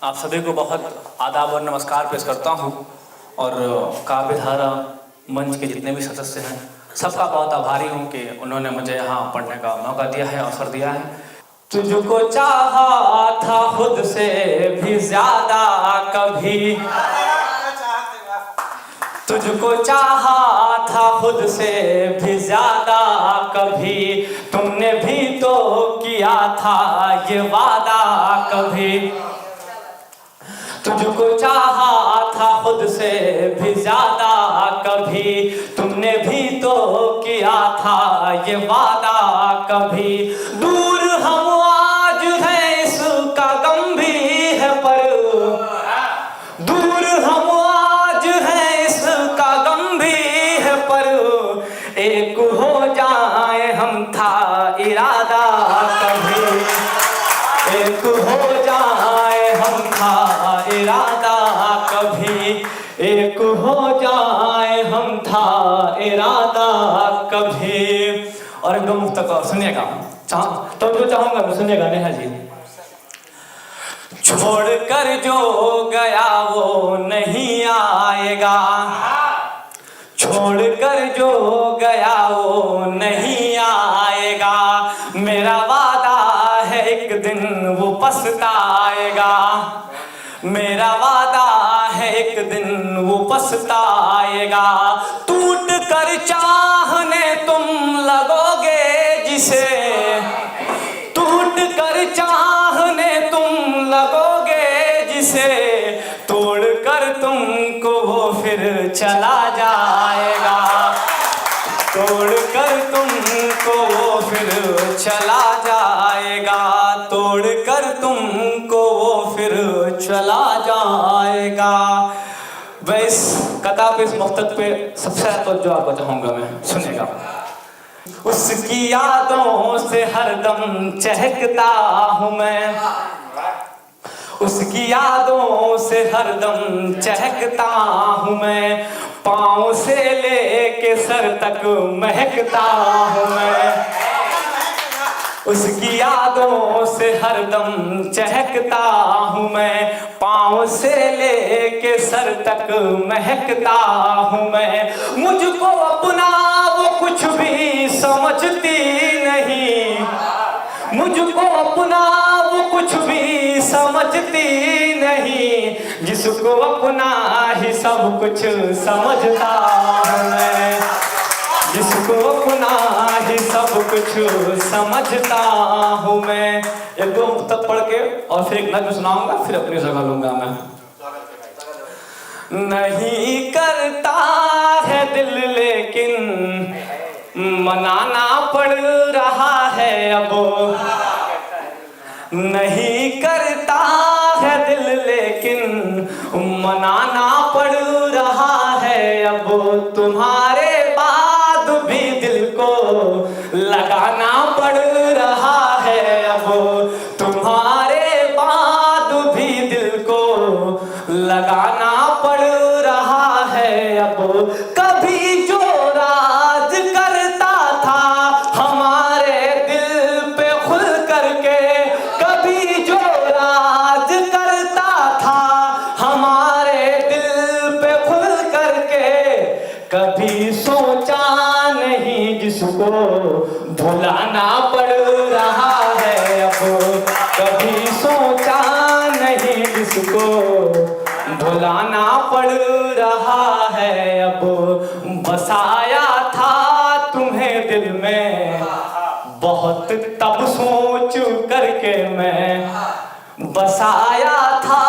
आप सभी को बहुत आदाब और नमस्कार पेश करता हूँ और काव्यधारा मंच के जितने भी सदस्य हैं सबका बहुत आभारी हूँ कि उन्होंने मुझे यहाँ पढ़ने का मौका दिया है, अवसर दिया है। तुझको चाहा था खुद से भी ज्यादा कभी, तुझको चाहा था खुद से भी ज्यादा कभी, तुमने भी तो किया था ये वादा कभी। तुझको चाहा था खुद से भी ज्यादा कभी, तुमने भी तो किया था ये वादा कभी। दूर हम आज हैं इसका गम भी है पर, दूर हम आज हैं इसका गम भी है पर, एक हो जाए हम था इरादा कभी, एक हो जाए हम था इरादा कभी, एक हो जाए हम था इरादा कभी। और एक दो मुक्त को सुनिएगा, तो जो चाहूंगा मैं सुनिएगा नेहा जी। छोड़ कर जो गया वो नहीं आएगा, छोड़ कर जो गया वो नहीं आएगा, मेरा वादा है एक दिन वो पछताएगा, मेरा वादा है एक दिन वो पछताएगा। टूट कर चाहने तुम लगोगे जिसे, टूट कर चाहने तुम लगोगे जिसे, तोड़ कर तुमको वो फिर चला जाएगा, तोड़ कर तुमको वो फिर चला जाएगा, तोड़ कर तुमको वो फिर चला जाएगा। वैस कथा पे इस मकसद पे सबसे ज्यादा तो जो आपको चाहूंगा मैं सुनेगा। उसकी यादों से हरदम चहकता हूँ मैं, उसकी यादों से हरदम चहकता हूँ मैं, पाँव से लेके सर तक महकता हूँ मैं, उसकी यादों से हरदम चहकता हूँ मैं, पाँव से लेके सर तक महकता हूँ मैं। मुझको अपना वो कुछ भी समझती नहीं, मुझको अपना वो कुछ भी समझती नहीं, जिसको अपना ही सब कुछ समझता हूँ मैं, जिसको अपना ही सब कुछ समझता हूँ मैं। एक दो मुक्तक पढ़ के और फिर एक नज़्म सुनाऊंगा, फिर अपनी जगह लूंगा मैं। नहीं करता है दिल लेकिन मनाना पड़ रहा है अब, नहीं करता है दिल लेकिन मनाना पड़ रहा है अब, तुम्हारे बाद भी दिल को लगाना पड़ रहा है अब, तुम्हारे बाद भी दिल को लगाना पड़ रहा है अब। कभी जो राज करता था हमारे दिल पे खुल करके, कभी जो राज करता था हमारे दिल पे खुल करके, कभी सोचा नहीं जिसको भुलाना पड़ रहा है अब, कभी सोचा नहीं जिसको भुलाना पड़ रहा है अब। बसाया था तुम्हें दिल में बहुत तब सोच करके मैं, बसाया था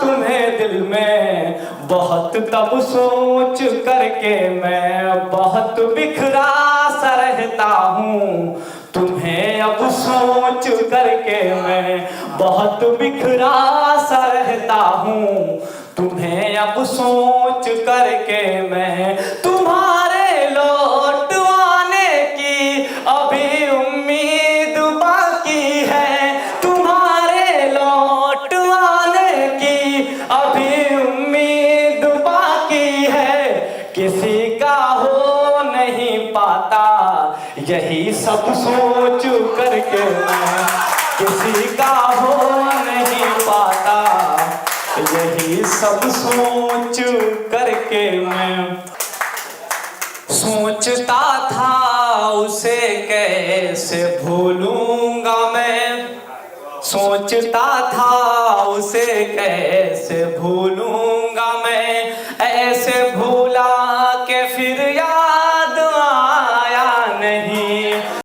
तुम्हें दिल में बहुत तब सोच करके मैं, बहुत बिखरा सा रहता हूँ तुम्हें अब सोच करके मैं, बहुत बिखरा सा रहता हूँ तुम्हें अब सोच करके मैं। तुम्हारे लौट आने की अभी उम्मीद बाकी है, तुम्हारे लौट आने की अभी उम्मीद बाकी है, किसी का हो नहीं पाता यही सब सोच करके मैं, किसी का हो नहीं पाता यही सब सोच करके मैं सोचता था उसे कैसे भूलूंगा मैं, सोचता था उसे कैसे भूलूं